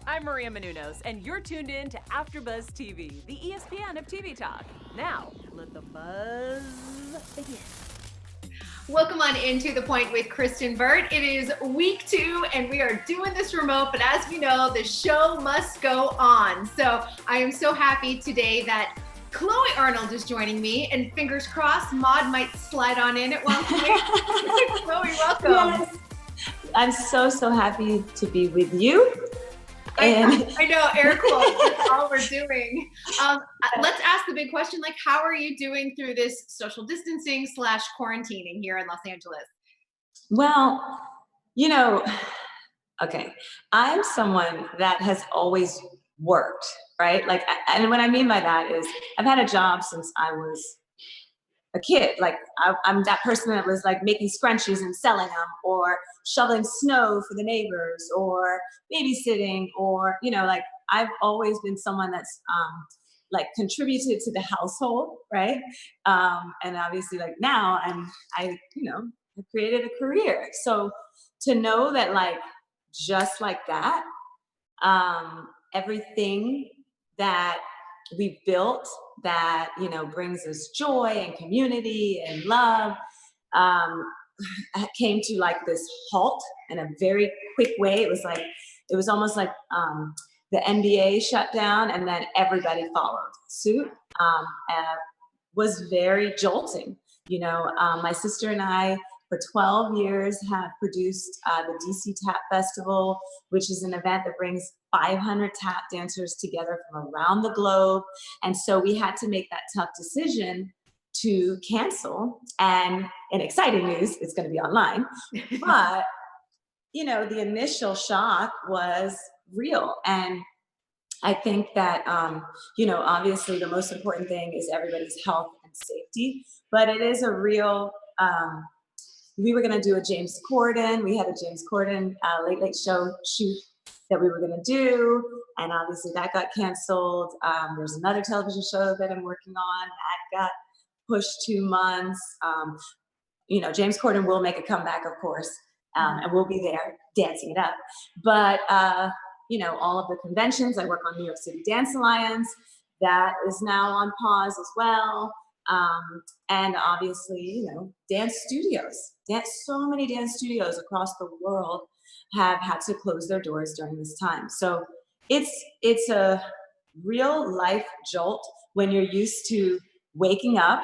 I'm Maria Menounos, and you're tuned in to AfterBuzz TV, the ESPN of TV talk. Now, let the buzz begin. Welcome on into The Point with Kristen Burt. It is week 2 and we are doing this remote, but as we know, the show must go on. So I am so happy today that Chloe Arnold is joining me, and fingers crossed, Maud might slide on in at one point. Chloe, welcome. Yes. I'm so happy to be with you. I know, air quotes, that's all we're doing. Let's ask the big question, like, how are you doing through this social distancing / quarantining here in Los Angeles? Well, okay, I'm someone that has always worked, right? Like, and what I mean by that is I've had a job since I was a kid. Like, I'm that person that was like making scrunchies and selling them, or shoveling snow for the neighbors, or babysitting, or like I've always been someone that's like contributed to the household, right? And obviously, like now, I created a career. So to know that, like, just like that, everything that we built that brings us joy and community and love came to like this halt in a very quick way. It was almost like the NBA shut down and then everybody followed suit. And was very jolting. My sister and I for 12 years have produced the DC Tap Festival, which is an event that brings 500 tap dancers together from around the globe. And so we had to make that tough decision to cancel. And in exciting news, it's going to be online. But, the initial shock was real. And I think that, obviously the most important thing is everybody's health and safety, but it is a real, we were going to do a James Corden. We had a James Corden Late Late Show shoot that we were going to do. And obviously that got canceled. There's another television show that I'm working on that got pushed 2 months. James Corden will make a comeback, of course, and we'll be there dancing it up. But, all of the conventions, I work on New York City Dance Alliance, that is now on pause as well. And obviously, dance studios. So many dance studios across the world have had to close their doors during this time. So it's a real life jolt when you're used to waking up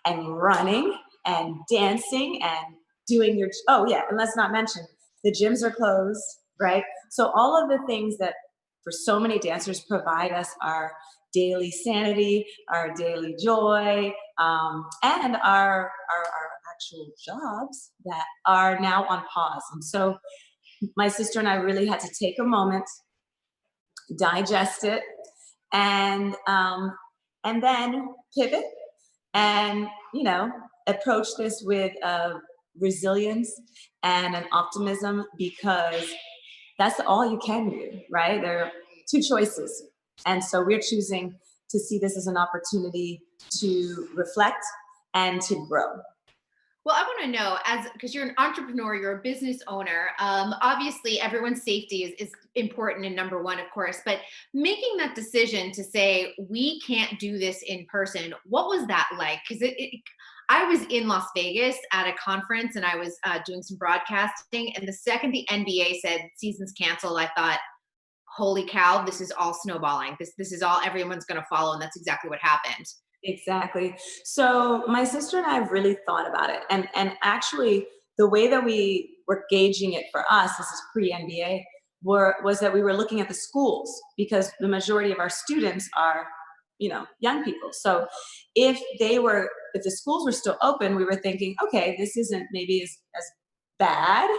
and running and dancing and doing your, and let's not mention, the gyms are closed, right? So all of the things that for so many dancers provide us our daily sanity, our daily joy, and our actual jobs that are now on pause. And so my sister and I really had to take a moment, digest it, and then pivot and approach this with resilience and an optimism, because that's all you can do, right? There are 2 choices. And so we're choosing to see this as an opportunity to reflect and to grow. Well, I want to know, because you're an entrepreneur, you're a business owner, obviously everyone's safety is important and number one, of course, but making that decision to say, we can't do this in person, what was that like? Because I was in Las Vegas at a conference and I was doing some broadcasting, and the second the NBA said season's canceled, I thought, holy cow, this is all snowballing. This is all everyone's going to follow, and that's exactly what happened. Exactly. So my sister and I have really thought about it. And actually, the way that we were gauging it for us, this is pre-NBA, was that we were looking at the schools, because the majority of our students are, young people. So if the schools were still open, we were thinking, okay, this isn't maybe as bad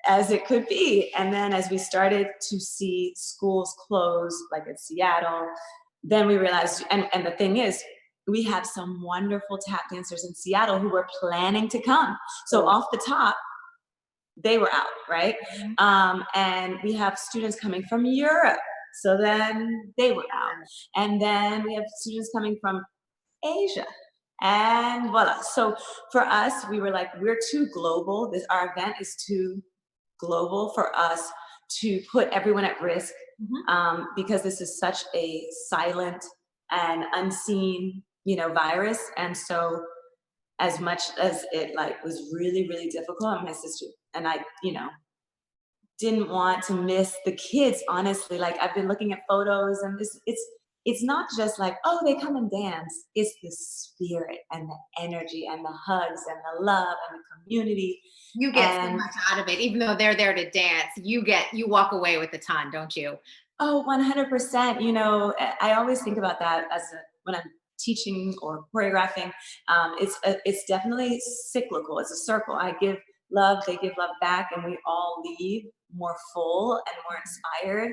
as it could be. And then as we started to see schools close, like in Seattle, then we realized, and the thing is, we have some wonderful tap dancers in Seattle who were planning to come. So off the top, they were out, right? And we have students coming from Europe. So then they were out. And then we have students coming from Asia. And voila. So for us, we were like, we're too global. Our event is too global for us to put everyone at risk because this is such a silent and unseen, virus. And so as much as it like was really, really difficult, my sister and I, didn't want to miss the kids, honestly. Like I've been looking at photos and it's not just like, oh, they come and dance. It's the spirit and the energy and the hugs and the love and the community. You get so And much out of it, even though they're there to dance. You walk away with a ton, don't you? oh, 100%. I always think about that when I'm teaching or choreographing. It's definitely cyclical. It's a circle. I give love, they give love back, and we all leave more full and more inspired.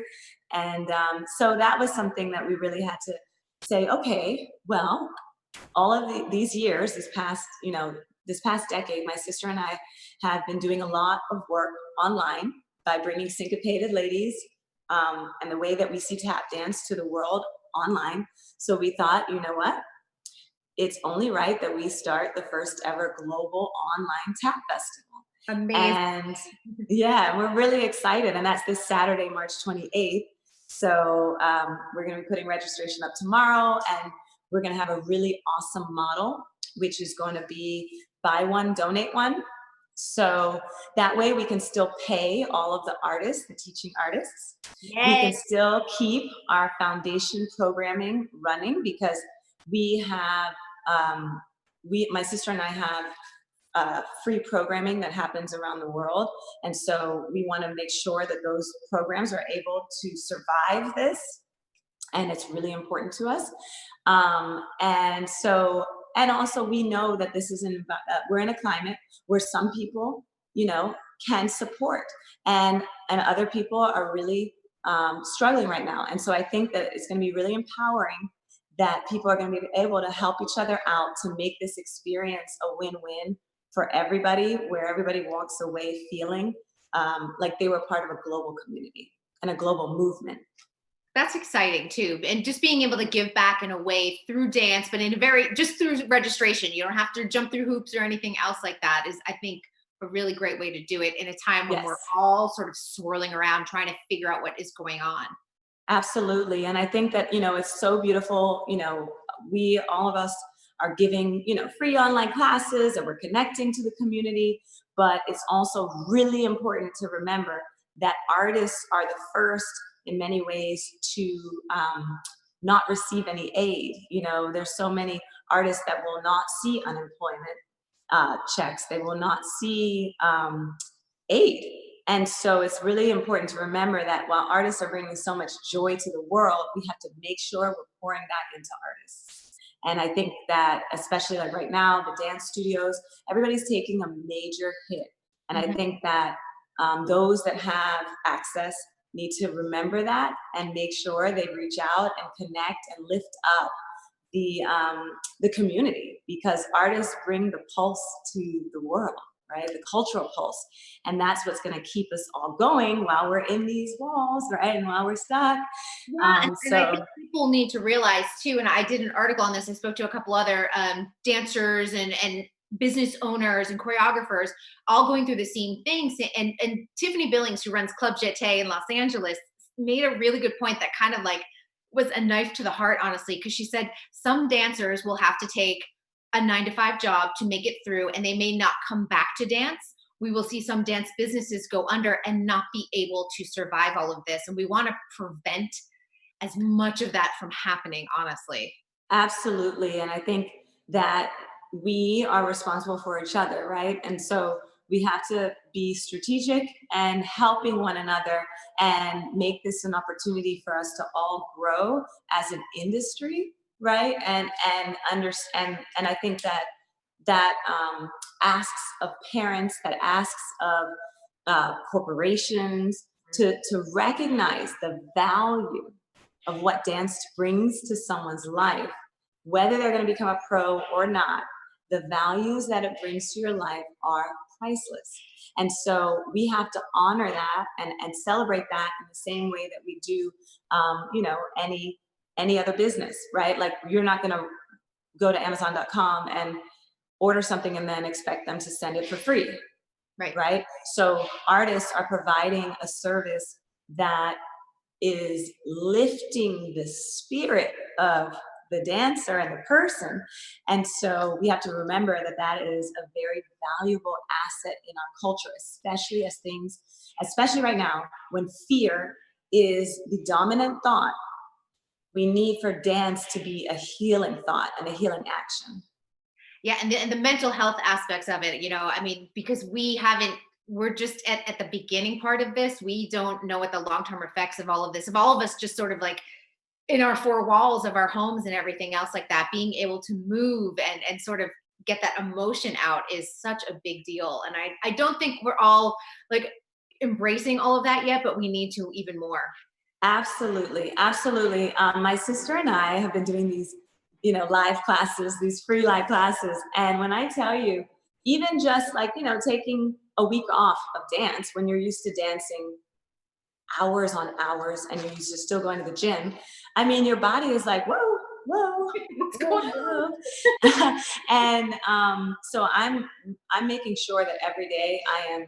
And so that was something that we really had to say, okay, well, all of these years, this past decade, my sister and I have been doing a lot of work online by bringing Syncopated Ladies and the way that we see tap dance to the world online. So we thought, you know what? It's only right that we start the first ever global online tap festival. Amazing. And yeah, we're really excited. And that's this Saturday, March 28th. So we're going to be putting registration up tomorrow, and we're going to have a really awesome model, which is going to be buy one, donate one. So that way we can still pay all of the artists, the teaching artists. We can still keep our foundation programming running because we have, my sister and I have free programming that happens around the world. And so we want to make sure that those programs are able to survive this. And it's really important to us. And also we know that this is we're in a climate where some people, can support and other people are really struggling right now. And so I think that it's going to be really empowering that people are going to be able to help each other out to make this experience a win-win for everybody, where everybody walks away feeling like they were part of a global community and a global movement. That's exciting too. And just being able to give back in a way through dance, but just through registration. You don't have to jump through hoops or anything else like that is, I think, a really great way to do it in a time when we're all sort of swirling around trying to figure out what is going on. Absolutely. And I think that, it's so beautiful. All of us are giving, free online classes, and we're connecting to the community, but it's also really important to remember that artists are the first in many ways to not receive any aid. There's so many artists that will not see unemployment checks. They will not see aid. And so it's really important to remember that while artists are bringing so much joy to the world, we have to make sure we're pouring back into artists. And I think that especially like right now, the dance studios, everybody's taking a major hit. And I think that those that have access need to remember that and make sure they reach out and connect and lift up the community, because artists bring the pulse to the world, right? The cultural pulse. And that's what's going to keep us all going while we're in these walls, right? And while we're stuck. Yeah, and I think people need to realize too, and I did an article on this, I spoke to a couple other dancers and business owners and choreographers all going through the same things. And Tiffany Billings, who runs Club Jeté in Los Angeles, made a really good point that kind of like was a knife to the heart, honestly, because she said some dancers will have to take a 9-to-5 job to make it through, and they may not come back to dance. We will see some dance businesses go under and not be able to survive all of this. And we want to prevent as much of that from happening, honestly. Absolutely. And I think that we are responsible for each other, right? And so we have to be strategic and helping one another and make this an opportunity for us to all grow as an industry, right? And understand. And I think that asks of parents, that asks of corporations to recognize the value of what dance brings to someone's life, whether they're going to become a pro or not. The values that it brings to your life are priceless. And so we have to honor that and celebrate that in the same way that we do, any other business, right? Like you're not going to go to Amazon.com and order something and then expect them to send it for free, right? So artists are providing a service that is lifting the spirit of the dancer and the person. And so we have to remember that that is a very valuable asset in our culture, especially as things, especially right now when fear is the dominant thought. We need for dance to be a healing thought and a healing action. Yeah, and the mental health aspects of it, I mean, because we're just at the beginning part of this. We don't know what the long-term effects of all of this, of all of us just sort of like in our four walls of our homes and everything else like that, being able to move and sort of get that emotion out is such a big deal. And I don't think we're all like embracing all of that yet, but we need to even more. Absolutely, absolutely. My sister and I have been doing these, live classes, these free live classes. And when I tell you, even just like, taking a week off of dance when you're used to dancing hours on hours and you're used to still going to the gym, I mean, your body is like, whoa, whoa, What's going on? and so I'm making sure that every day I am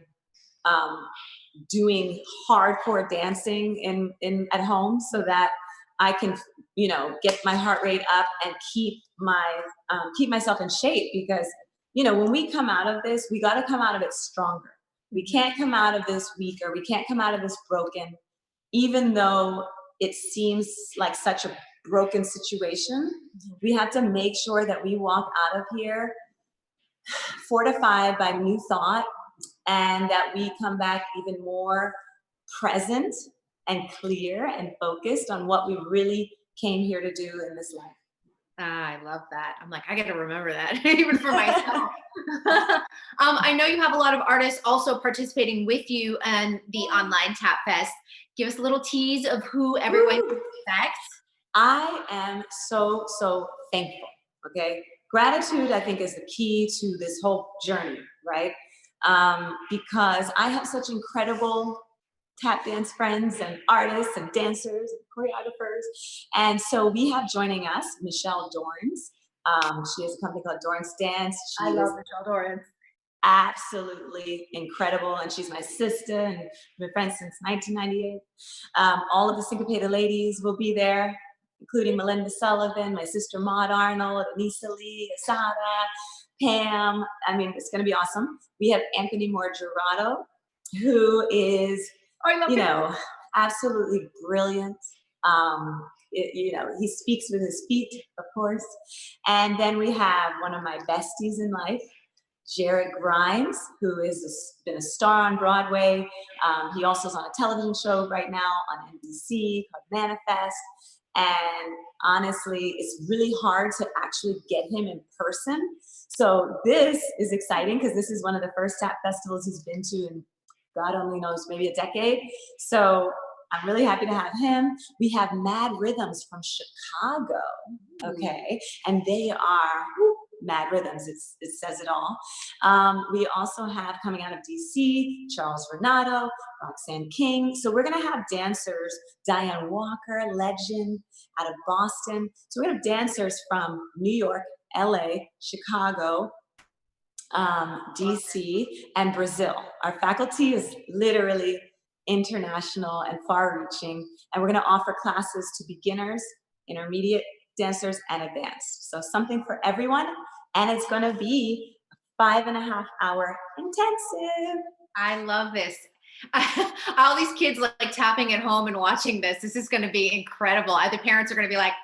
doing hardcore dancing in at home so that I can, get my heart rate up and keep myself in shape, because, when we come out of this, we got to come out of it stronger. We can't come out of this weaker. We can't come out of this broken, even though it seems like such a broken situation. We have to make sure that we walk out of here fortified by new thought, and that we come back even more present and clear and focused on what we really came here to do in this life. I love that. I'm like, I got to remember that even for myself. I know you have a lot of artists also participating with you and the online Tap Fest. Give us a little tease of who everyone can expect. I am so, so thankful. Okay. Gratitude, I think, is the key to this whole journey, right? Because I have such incredible tap dance friends and artists and dancers and choreographers. And so we have joining us Michelle Dorrance. She has a company called Dorrance Dance. I love Michelle Dorrance. Absolutely incredible. And she's my sister and we've been friends since 1998. All of the Syncopated Ladies will be there, including Melinda Sullivan, my sister Maud Arnold, Anissa Lee, Asada, Pam. I mean, it's going to be awesome. We have Anthony Morgerato, who is, absolutely brilliant. He speaks with his feet, of course. And then we have one of my besties in life, Jared Grimes, who is been a star on Broadway. He also is on a television show right now on NBC called Manifest. And honestly, it's really hard to actually get him in person. So this is exciting because this is one of the first tap festivals he's been to in God only knows, maybe a decade. So I'm really happy to have him. We have Mad Rhythms from Chicago, okay? And they are Mad Rhythms, it says it all. We also have coming out of DC, Charles Renato, Roxanne King. So we're gonna have dancers, Diane Walker, legend, out of Boston. So we're gonna have dancers from New York, LA, Chicago, DC, and Brazil. Our faculty is literally international and far-reaching, and we're going to offer classes to beginners, intermediate dancers, and advanced. So something for everyone, and it's going to be a 5.5-hour intensive. I love this. All these kids like tapping at home and watching this. This is going to be incredible. Other parents are going to be like, 5.5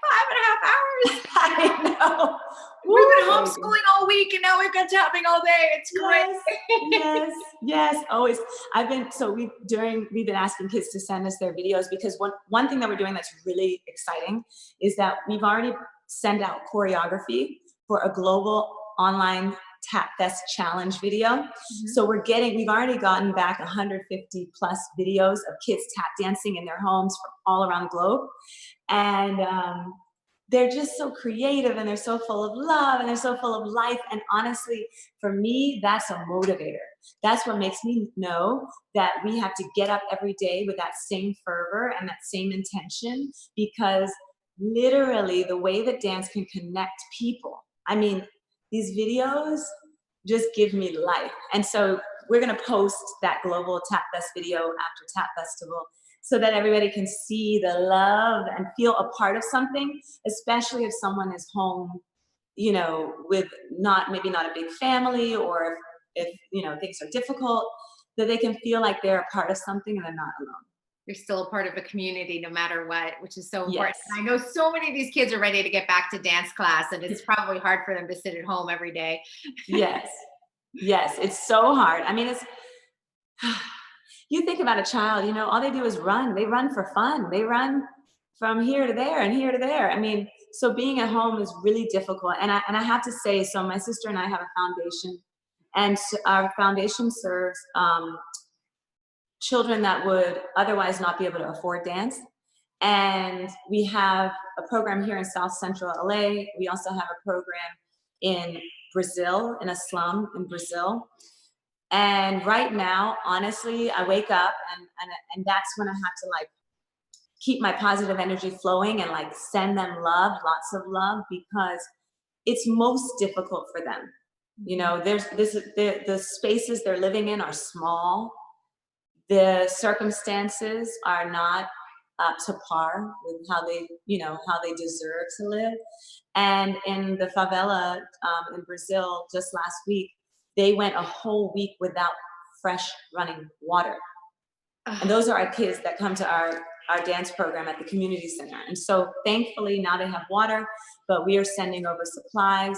hours. I know. We've been homeschooling all week and now we've got tapping all day. It's great. Yes, always. We've been asking kids to send us their videos, because one thing that we're doing that's really exciting is that we've already sent out choreography for a global online Tap Fest challenge video. Mm-hmm. So we've already gotten back 150 plus videos of kids tap dancing in their homes from all around the globe. And they're just so creative, and they're so full of love, and they're so full of life. And honestly, for me, that's a motivator. That's what makes me know that we have to get up every day with that same fervor and that same intention, because literally the way that dance can connect people. I mean, these videos just give me life. And so we're going to post that global Tap Fest video after Tap Festival. so that everybody can see the love and feel a part of something, especially if someone is home, you know, with maybe not a big family, or if you know, things are difficult, that they can feel like they're a part of something and they're not alone. You're still a part of a community no matter what, which is so important. Yes. And I know so many of these kids are ready to get back to dance class, and it's probably hard for them to sit at home every day. Yes. Yes, it's so hard. I mean, it's you think about a child, you know, all they do is run. They run for fun. They run from here to there and here to there. I mean, so being at home is really difficult. And I have to say, so my sister and I have a foundation, and our foundation serves children that would otherwise not be able to afford dance. And we have a program here in South Central LA. We also have a program in Brazil, in a slum in Brazil. And right now, honestly, I wake up and that's when I have to like keep my positive energy flowing and like send them love, lots of love, because it's most difficult for them. You know, the spaces they're living in are small. The circumstances are not up to par with how they, you know, how they deserve to live. And in the favela in Brazil just last week, they went a whole week without fresh running water. And those are our kids that come to our dance program at the community center. And so thankfully now they have water, but we are sending over supplies,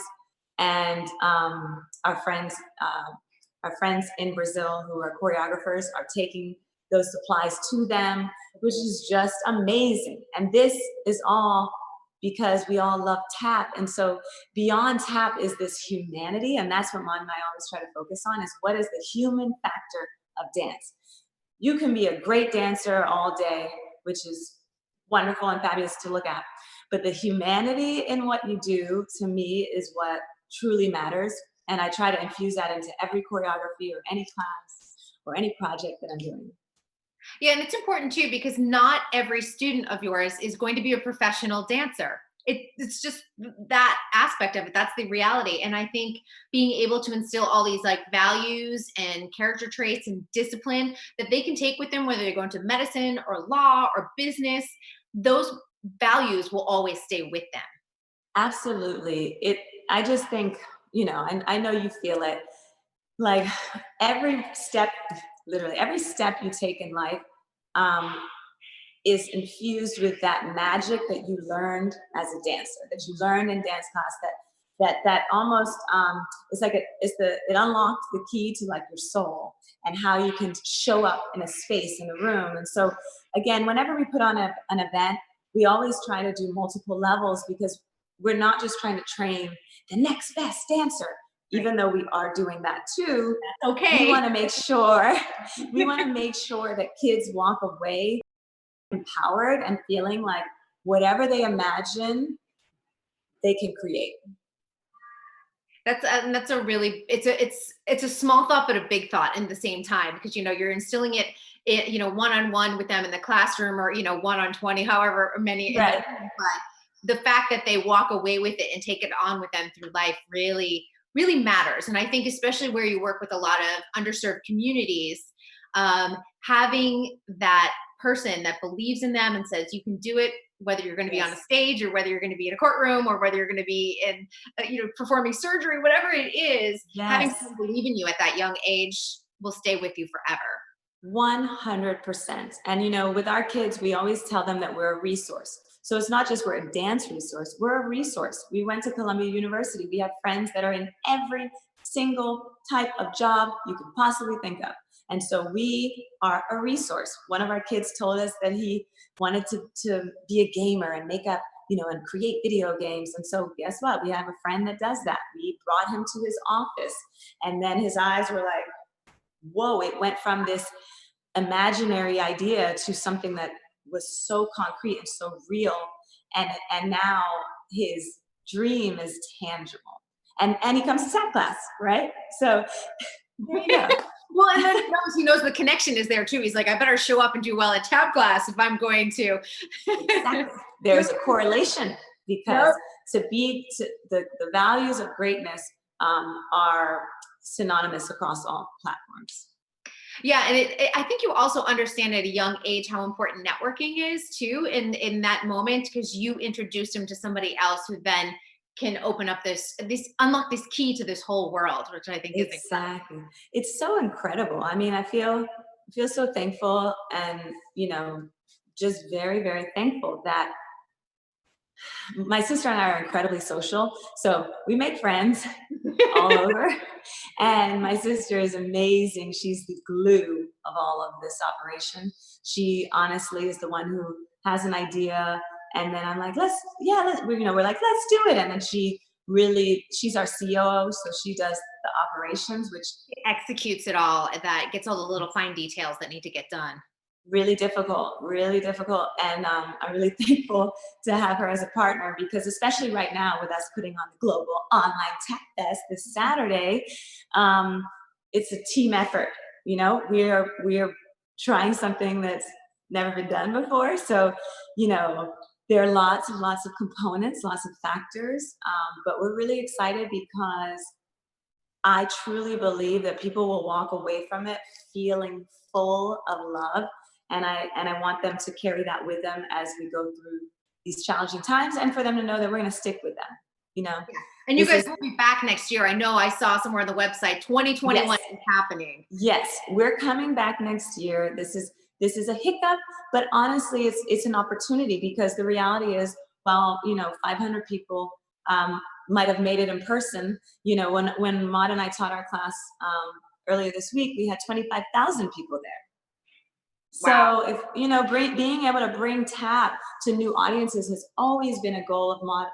and our friends in Brazil who are choreographers are taking those supplies to them, which is just amazing. And this is all because we all love tap. And so beyond tap is this humanity. And that's what Maud and I always try to focus on, is what is the human factor of dance. You can be a great dancer all day, which is wonderful and fabulous to look at. But the humanity in what you do, to me, is what truly matters. And I try to infuse that into every choreography or any class or any project that I'm doing. Yeah, and it's important too, because not every student of yours is going to be a professional dancer. It's just that aspect of it. That's the reality. And I think being able to instill all these like values and character traits and discipline that they can take with them, whether they go into medicine or law or business, those values will always stay with them. Absolutely. I just think, you know, and I know you feel it, like every step, literally every step you take in life is infused with that magic that you learned as a dancer, that you learned in dance class, that almost it's like it unlocked the key to like your soul and how you can show up in a space, in a room. And so again, whenever we put on an event, we always try to do multiple levels, because we're not just trying to train the next best dancer, even though we are doing that too. Okay. We want to make sure that kids walk away empowered and feeling like whatever they imagine, they can create. That's a really, it's a small thought but a big thought in the same time, because you know you're instilling it you know, one-on-one with them in the classroom, or you know, 1-on-20, however many. Right. But the fact that they walk away with it and take it on with them through life really matters. And I think especially where you work with a lot of underserved communities, having that person that believes in them and says you can do it, whether you're going to be on a stage or whether you're going to be in a courtroom or whether you're going to be in you know, performing surgery, whatever it is, having someone believe in you at that young age will stay with you forever. 100%. And you know, with our kids, we always tell them that we're a resource. So it's not just we're a dance resource, we're a resource. We went to Columbia University. We have friends that are in every single type of job you could possibly think of. And so we are a resource. One of our kids told us that he wanted to be a gamer and make up, you know, and create video games. And so guess what? We have a friend that does that. We brought him to his office, and then his eyes were like, whoa, it went from this imaginary idea to something that was so concrete and so real. And now his dream is tangible. And he comes to tap class, right? So there you go. Well, and then he knows the connection is there too. He's like, I better show up and do well at tap class if I'm going to. Exactly. There's a correlation, because the values of greatness are synonymous across all platforms. Yeah, and I think you also understand at a young age how important networking is too in that moment, because you introduced him to somebody else who then can open up this unlock this key to this whole world, which I think is Exactly. It's so incredible. I mean, I feel so thankful and, just very, very thankful that my sister and I are incredibly social. So we make friends all incredible. over. And my sister is amazing. She's the glue of all of this operation. She honestly is the one who has an idea. And then I'm like, we're like, let's do it. And then she's our COO. So she does the operations, which Executes it all, that gets all the little fine details that need to get done. really difficult, really difficult. And I'm really thankful to have her as a partner because especially right now with us putting on the Global Online Tech Fest this Saturday, um, it's a team effort. We are trying something that's never been done before. So, there are lots and lots of components, lots of factors, but we're really excited because I truly believe that people will walk away from it feeling full of love. And I want them to carry that with them as we go through these challenging times and for them to know that we're going to stick with them. You know, Yeah. And you this guys is, will be back next year. I know I saw somewhere on the website 2021 yes, is happening. yes, we're coming back next year. This is a hiccup, but honestly, it's an opportunity because the reality is, well, 500 people might have made it in person. When Maud and I taught our class earlier this week, we had 25,000 people there. Wow. So if being able to bring tap to new audiences has always been a goal of Maud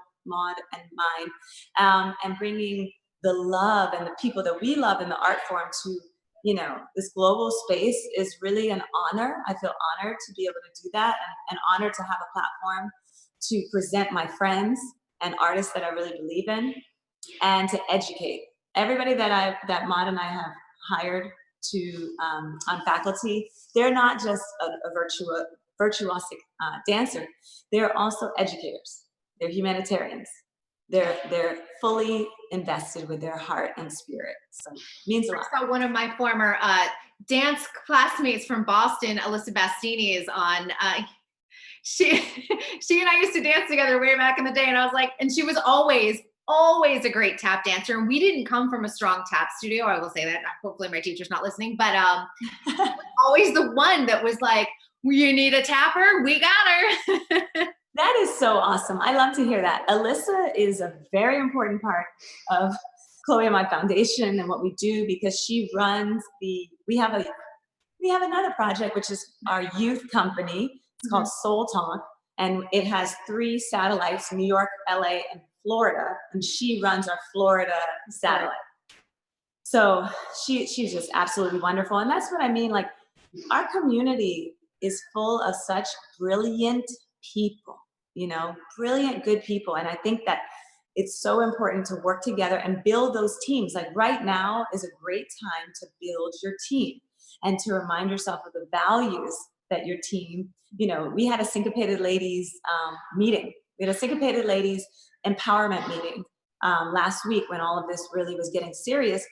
and mine, and bringing the love and the people that we love in the art form to this global space is really an honor. I feel honored to be able to do that, and honored to have a platform to present my friends and artists that I really believe in, and to educate everybody that Maud and I have hired to on faculty. They're not just a virtuosic dancer. They're also educators. They're humanitarians. They're fully invested with their heart and spirit. So it means a lot. I saw one of my former dance classmates from Boston, Alyssa Bastini, is on. She she and I used to dance together way back in the day, and I was like, and she was always a great tap dancer. And we didn't come from a strong tap studio. I will say that. Hopefully my teacher's not listening, but always the one that was like, you need a tapper? We got her. That is so awesome. I love to hear that. Alyssa is a very important part of Chloe and my foundation and what we do because she runs we have another project, which is our youth company. It's called Soul Talk, and it has 3 satellites, New York, LA, and Florida, and she runs our Florida satellite. So she's just absolutely wonderful. And that's what I mean. Like, our community is full of such brilliant people, brilliant, good people. And I think that it's so important to work together and build those teams. Like right now is a great time to build your team and to remind yourself of the values that your team, we had a Syncopated Ladies meeting. We had a Syncopated Ladies empowerment meeting last week when all of this really was getting serious,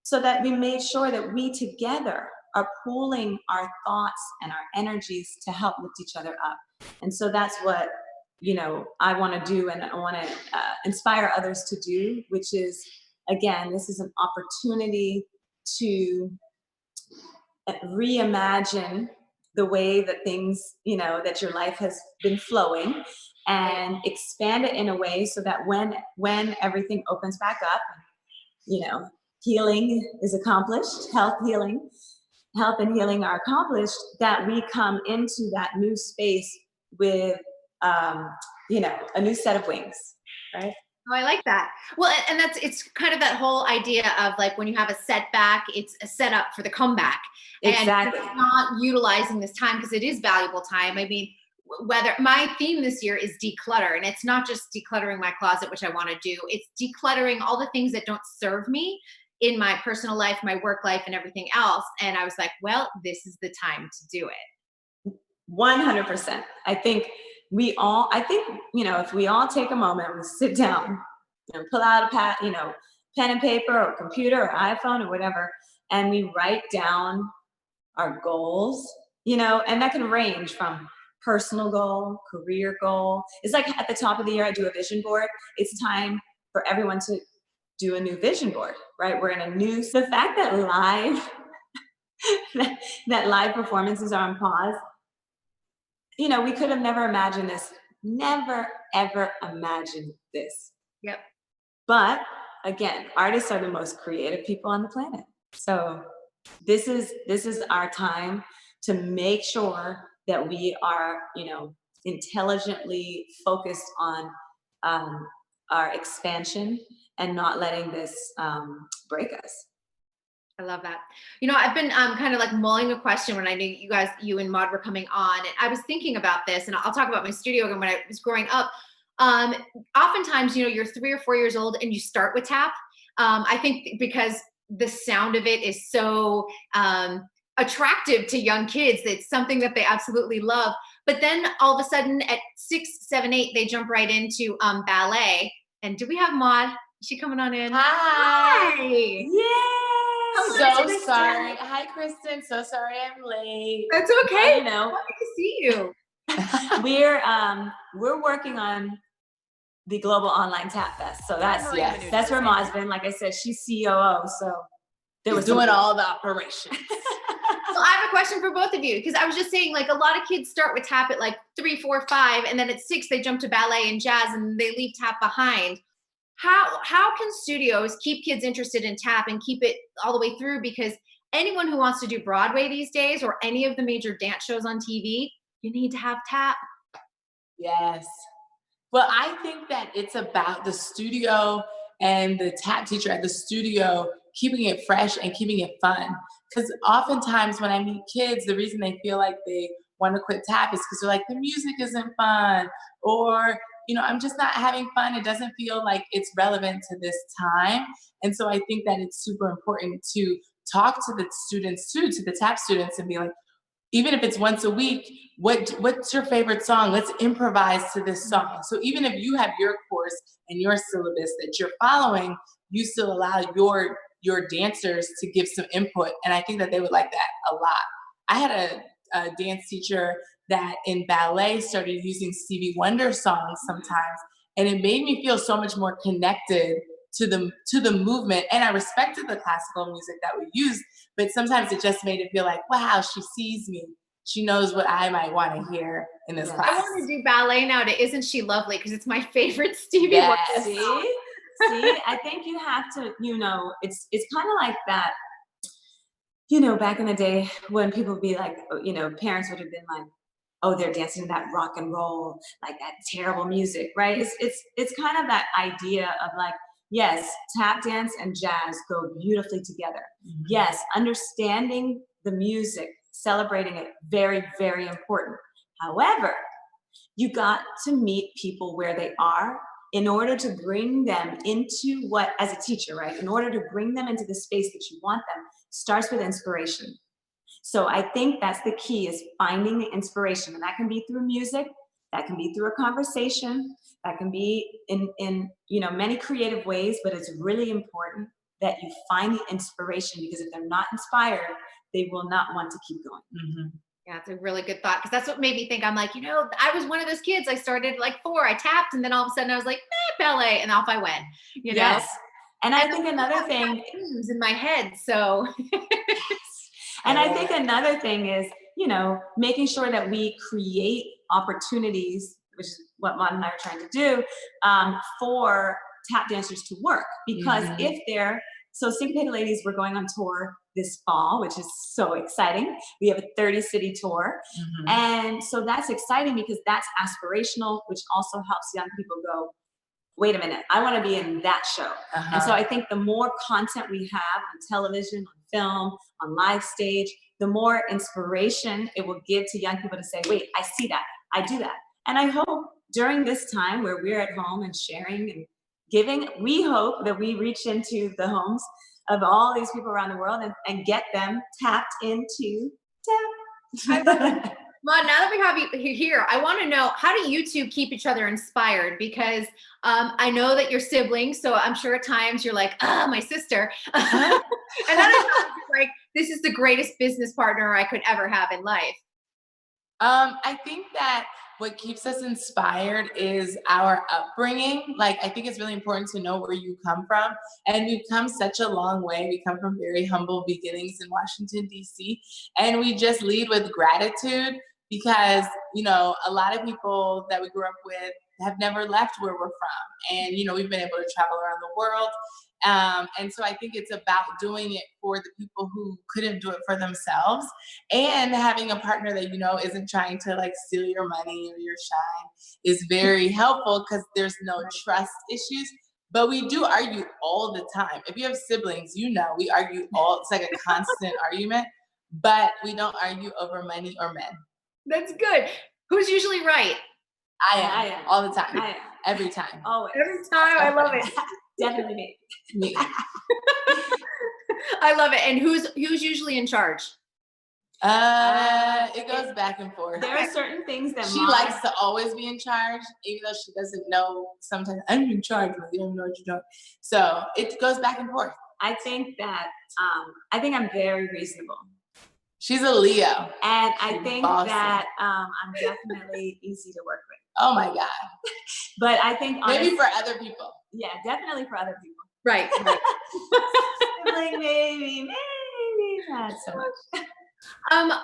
so that we made sure that we together are pooling our thoughts and our energies to help lift each other up. And so that's what, I want to do, and I want to inspire others to do, which is, again, this is an opportunity to reimagine the way that things, that your life has been flowing, and expand it in a way so that when everything opens back up, healing is accomplished, health and healing are accomplished, that we come into that new space with, a new set of wings, right? Oh, I like that. Well, and it's kind of that whole idea of like when you have a setback, it's a setup for the comeback. Exactly. And not utilizing this time because it is valuable time. I mean, whether my theme this year is declutter, and it's not just decluttering my closet, which I want to do, it's decluttering all the things that don't serve me in my personal life, my work life, and everything else. And I was like, well, this is the time to do it. 100%. I think if we all take a moment, we sit down and pull out pen and paper or computer or iPhone or whatever, and we write down our goals, and that can range from personal goal, career goal. It's like at the top of the year, I do a vision board. It's time for everyone to do a new vision board, right? We're in a new, the fact that that live performances are on pause, we could have never imagined this, never, ever imagined this. Yep. But again, artists are the most creative people on the planet. So this is our time to make sure that we are, intelligently focused on our expansion and not letting this break us. I love that. I've been kind of like mulling a question when I knew you and Maud were coming on, and I was thinking about this, and I'll talk about my studio again when I was growing up. Oftentimes, you're 3 or 4 years old and you start with tap. I think because the sound of it is so attractive to young kids. It's something that they absolutely love. But then all of a sudden at 6, 7, 8, they jump right into ballet. And do we have Maud? Is she coming on in? Hi. Yay! So sorry. Hi, Kristen. So sorry I'm late. That's okay. Well, Happy to see you. We're working on the Global Online Tap Fest. So that's Maria Menounos. that's where Maud's been. Like I said, she's COO. So there was doing all the operations. So I have a question for both of you, because I was just saying, like, a lot of kids start with tap at like 3, 4, 5, and then at 6 they jump to ballet and jazz, and they leave tap behind. How can studios keep kids interested in tap and keep it all the way through? Because anyone who wants to do Broadway these days, or any of the major dance shows on TV, you need to have tap. Yes. Well, I think that it's about the studio and the tap teacher at the studio keeping it fresh and keeping it fun. Because oftentimes when I meet kids, the reason they feel like they want to quit tap is because they're like, the music isn't fun, or I'm just not having fun. It doesn't feel like it's relevant to this time. And so I think that it's super important to talk to the students too, to the tap students, and be like, even if it's once a week, what's your favorite song? Let's improvise to this song. So even if you have your course and your syllabus that you're following, you still allow your dancers to give some input. And I think that they would like that a lot. I had a dance teacher that in ballet started using Stevie Wonder songs sometimes, and it made me feel so much more connected to the movement. And I respected the classical music that we used, but sometimes it just made it feel like, wow, she sees me. She knows what I might want to hear in this class. I want to do ballet now to Isn't She Lovely, because it's my favorite Stevie Yes. Wonder song. See, I think you have to, it's kind of like that, back in the day when people would be like, parents would have been like, oh, they're dancing to that rock and roll, like that terrible music, right? It's kind of that idea of like, yes, tap dance and jazz go beautifully together. Mm-hmm. Yes, understanding the music, celebrating it, very, very important. However, you got to meet people where they are in order to bring them into what, as a teacher, right? In order to bring them into the space that you want them, starts with inspiration. So I think that's the key, is finding the inspiration. And that can be through music, that can be through a conversation, that can be in many creative ways, but it's really important that you find the inspiration, because if they're not inspired, they will not want to keep going. Mm-hmm. Yeah, it's a really good thought, because that's what made me think. I'm like, I was one of those kids. I started like 4, I tapped, and then all of a sudden I was like, ballet, and off I went. Yes. And I think another thing is in my head. So and I think another thing is, making sure that we create opportunities, which is what Maud and I are trying to do, for tap dancers to work. Because if they're, so Syncopated Ladies, we're going on tour this fall, which is so exciting. We have a 30-city tour. Mm-hmm. And so that's exciting because that's aspirational, which also helps young people go, wait a minute, I want to be in that show. Uh-huh. And so I think the more content we have on television, on film, on live stage, the more inspiration it will give to young people to say, wait, I see that, I do that. And I hope during this time where we're at home and sharing and giving, we hope that we reach into the homes of all these people around the world and get them tapped into tap. Maud, now that we have you here, I want to know, how do you two keep each other inspired? Because I know that you're siblings, so I'm sure at times you're like, my sister. And other times you're like, this is the greatest business partner I could ever have in life. I think that what keeps us inspired is our upbringing. Like, I think it's really important to know where you come from. And we've come such a long way. We come from very humble beginnings in Washington, D.C. And we just lead with gratitude because, you know, a lot of people that we grew up with have never left where we're from. And, you know, we've been able to travel around the world. And so I think it's about doing it for the people who couldn't do it for themselves, and having a partner that, you know, isn't trying to like steal your money or your shine is very helpful because there's no trust issues. But we do argue all the time. If you have siblings, you know, we argue it's like a constant argument, but we don't argue over money or men. That's good. Who's usually right? I am all the time. I am. Every time. Always. Every time. I love it. Definitely me. Me. I love it. And who's usually in charge? It goes back and forth. There are certain things that she likes to always be in charge, even though she doesn't know. Sometimes I'm in charge, but you don't know what you're doing. So it goes back and forth. I think that I'm very reasonable. She's a Leo, and I She's think bossy. that I'm definitely easy to work with. Oh my God! But I think maybe for other people. Yeah, definitely for other people. Right. Sibling, maybe not so much.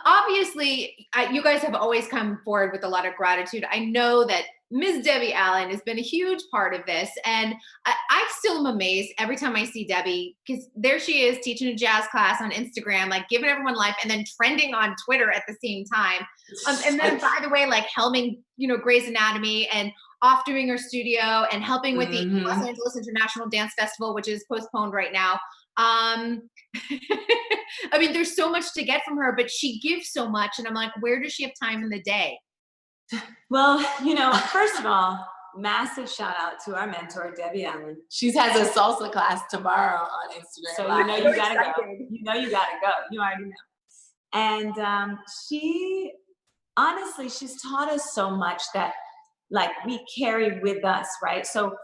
Obviously, you guys have always come forward with a lot of gratitude. I know that Ms. Debbie Allen has been a huge part of this, and I still am amazed every time I see Debbie, because there she is teaching a jazz class on Instagram, like giving everyone life, and then trending on Twitter at the same time. And then, by the way, like helming, you know, Grey's Anatomy, and off doing her studio and helping with the Los Angeles International Dance Festival, which is postponed right now. I mean, there's so much to get from her, but she gives so much. And I'm like, where does she have time in the day? Well, you know, first of all, massive shout out to our mentor, Debbie Allen. She has a salsa class tomorrow on Instagram. So you know you gotta go. You know you gotta go. You already know. And she, honestly, she's taught us so much that like we carry with us, right? So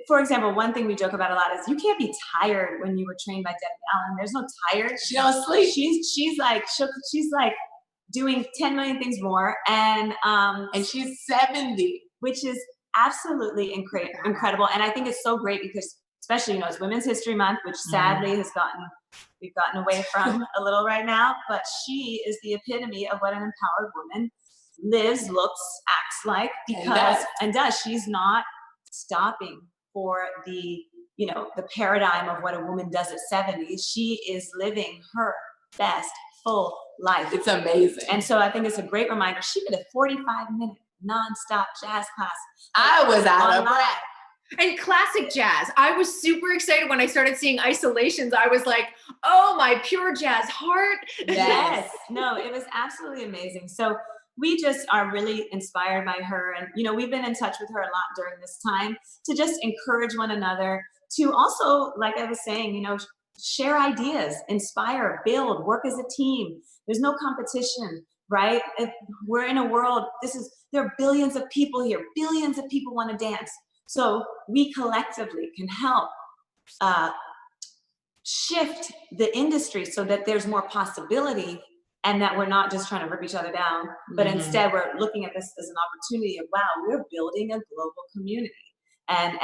for example, one thing we joke about a lot is you can't be tired when you were trained by Debbie Allen. There's no tired. She don't sleep. She's like doing 10 million things more, and she's 70, which is absolutely incredible. And I think it's so great because, especially, you know, it's Women's History Month, which sadly we've gotten away from a little right now. But she is the epitome of what an empowered woman lives, looks, acts like, because and does. She's not stopping for the, you know, the paradigm of what a woman does at 70. She is living her best full life. It's amazing. And so I think it's a great reminder. She did a 45-minute nonstop jazz class. I was out of breath. And classic jazz. I was super excited when I started seeing isolations. I was like, oh, my pure jazz heart. Yes. No, it was absolutely amazing. So we just are really inspired by her. And, you know, we've been in touch with her a lot during this time to just encourage one another, to also, like I was saying, you know, share ideas, inspire, build, work as a team. There's no competition, right? If we're in a world, there are billions of people here. Billions of people want to dance. So we collectively can help shift the industry so that there's more possibility, and that we're not just trying to rip each other down, but instead we're looking at this as an opportunity of, wow, we're building a global community. And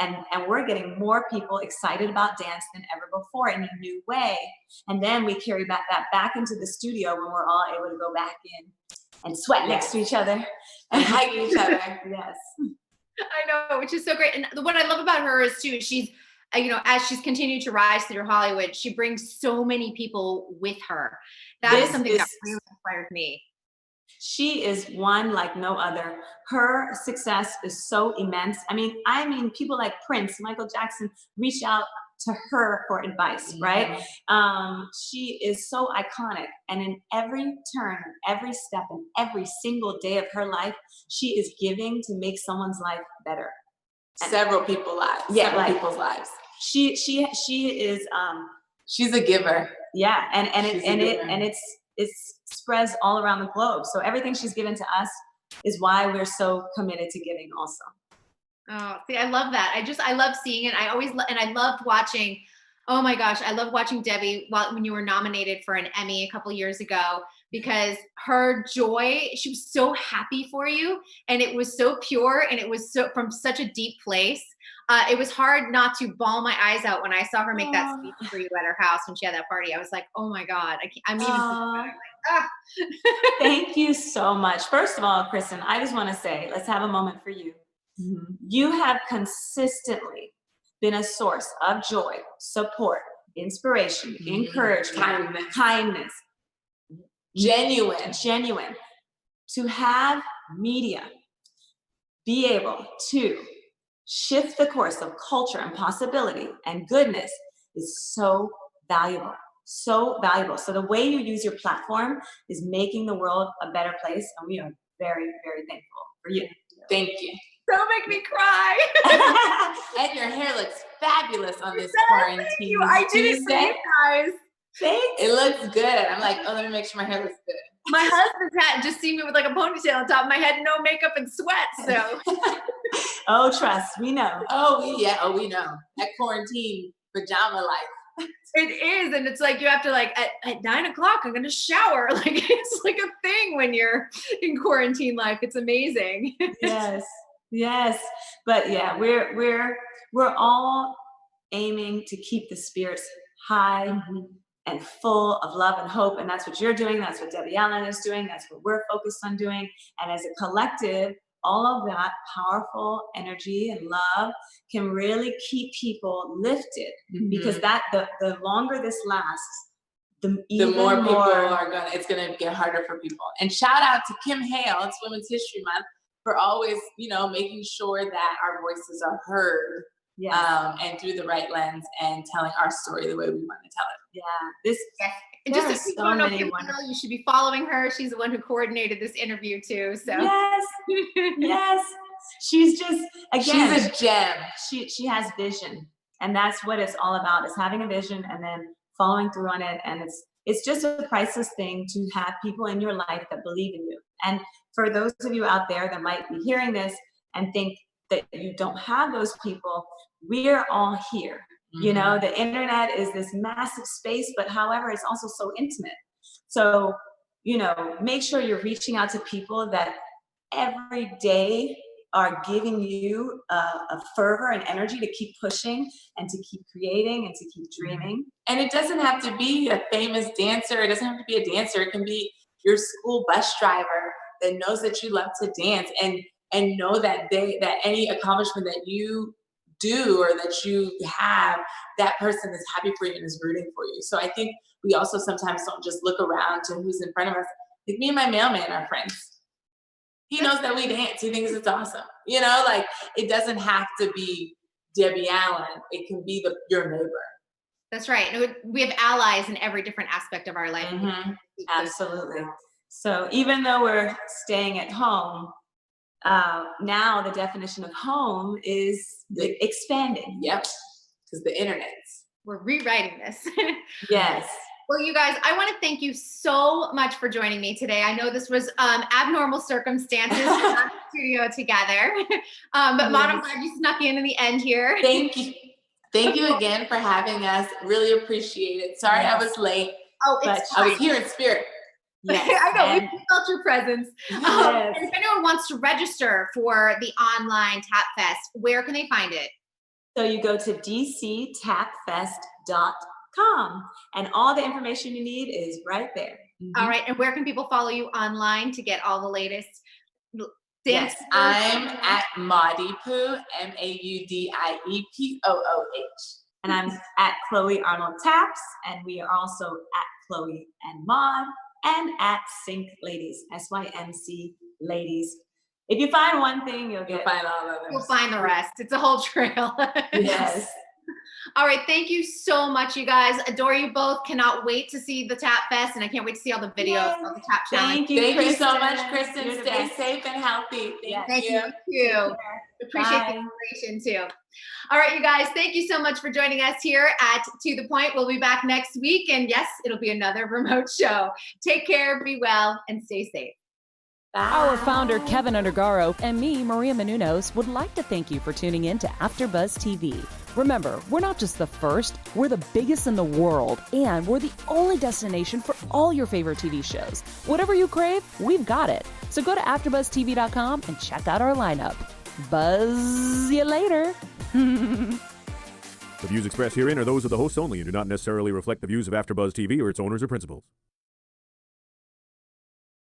we're getting more people excited about dance than ever before in a new way. And then we carry that back into the studio when we're all able to go back in and sweat next to each other and hug each other. Yes. I know, which is so great. And what I love about her is too, she's, you know, as she's continued to rise through Hollywood, she brings so many people with her. That is something that really inspired me. She is one like no other. Her success is so immense. I mean, people like Prince, Michael Jackson reach out to her for advice, right? She is so iconic. And in every turn, every step, and every single day of her life, she is giving to make someone's life better. Several people's lives. Yeah, several people's lives. She is she's a giver. Yeah, and it's spreads all around the globe. So everything she's given to us is why we're so committed to giving also. Oh, see, I love that. I love seeing it. And I loved watching, oh my gosh, I love watching Debbie when you were nominated for an Emmy a couple years ago, because her joy, she was so happy for you, and it was so pure, and it was so from such a deep place. It was hard not to bawl my eyes out when I saw her make that speech for you at her house when she had that party. I was like, oh my God, I'm even thinking about it. I'm like, ah. Thank you so much. First of all, Kristen, I just want to say, let's have a moment for you. You have consistently been a source of joy, support, inspiration, encouragement, kindness, genuine. To have media be able to shift the course of culture and possibility and goodness is so valuable. So valuable. So the way you use your platform is making the world a better place, and we are very, very thankful for you. Thank you. Don't make me cry. And your hair looks fabulous on this Thank you. I did it for you guys. Thanks. It looks good. I'm like, oh, let me make sure my hair looks good. My husband's hat just seen me with like a ponytail on top of my head, no makeup and sweat. So Oh, trust, we know. We know. That quarantine pajama life. it is, and it's like you have to like at 9 o'clock, I'm gonna shower. Like it's like a thing when you're in quarantine life. It's amazing. Yes. But yeah, we're all aiming to keep the spirits high and full of love and hope. And that's what you're doing. That's what Debbie Allen is doing. That's what we're focused on doing. And as a collective, all of that powerful energy and love can really keep people lifted, because that the longer this lasts, the more people are it's gonna get harder for people. And shout out to Kim Hale, it's Women's History Month, for always, making sure that our voices are heard. And through the right lens and telling our story the way we want to tell it. And just if you don't know Kim Hale, you should be following her. She's the one who coordinated this interview too. So yes. She's just, again, she's a gem. She has vision, and that's what it's all about, is having a vision and then following through on it. And it's just a priceless thing to have people in your life that believe in you. And for those of you out there that might be hearing this and think that you don't have those people, we're all here. The internet is this massive space, but however, it's also so intimate. So, make sure you're reaching out to people that every day are giving you a fervor and energy to keep pushing and to keep creating and to keep dreaming. And it doesn't have to be a famous dancer. It doesn't have to be a dancer. It can be your school bus driver that knows that you love to dance and know that any accomplishment that you do or that you have, that person is happy for you and is rooting for you. So I think we also sometimes don't just look around to who's in front of us. Like me and my mailman are friends. He knows that we dance. He thinks it's awesome. Like it doesn't have to be Debbie Allen. It can be your neighbor. That's right. We have allies in every different aspect of our life. Absolutely. So even though we're staying at home, now the definition of home is expanding. Yep, because the internet. We're rewriting this. Yes. Well, you guys, I want to thank you so much for joining me today. I know this was abnormal circumstances. We're not in the studio together. But Maud, I'm glad you snuck in the end here. Thank you. Thank you again for having us. Really appreciate it. Sorry I was late. Oh, it's fine. I was here in spirit. Yes, I know, we felt your presence. And if anyone wants to register for the online Tap Fest, where can they find it? So you go to dctapfest.com, and all the information you need is right there. All right, and where can people follow you online to get all the latest dance? Yes, I'm at Maudipoo, MAUDIEPOOH. And I'm at Chloe Arnold Taps, and we are also at Chloe and Maud, and at Sync Ladies, SYNC Ladies. If you find one thing, you'll find all of them. You'll find the rest. It's a whole trail. Yes. All right. Thank you so much, you guys. Adore you both. Cannot wait to see the Tap Fest, and I can't wait to see all the videos of the Tap Challenge. Thank you, Thank you so much, Kristen. You're the Stay best. safe and healthy. Thank you. Appreciate Bye. the information too. All right, you guys, thank you so much for joining us here at To The Point. We'll be back next week. And yes, it'll be another remote show. Take care, be well, and stay safe. Our founder, Keven Undergaro, and me, Maria Menounos, would like to thank you for tuning in to AfterBuzz TV. Remember, we're not just the first, we're the biggest in the world, and we're the only destination for all your favorite TV shows. Whatever you crave, we've got it. So go to AfterBuzzTV.com and check out our lineup. Buzz you later. The views expressed herein are those of the hosts only and do not necessarily reflect the views of AfterBuzz TV or its owners or principals.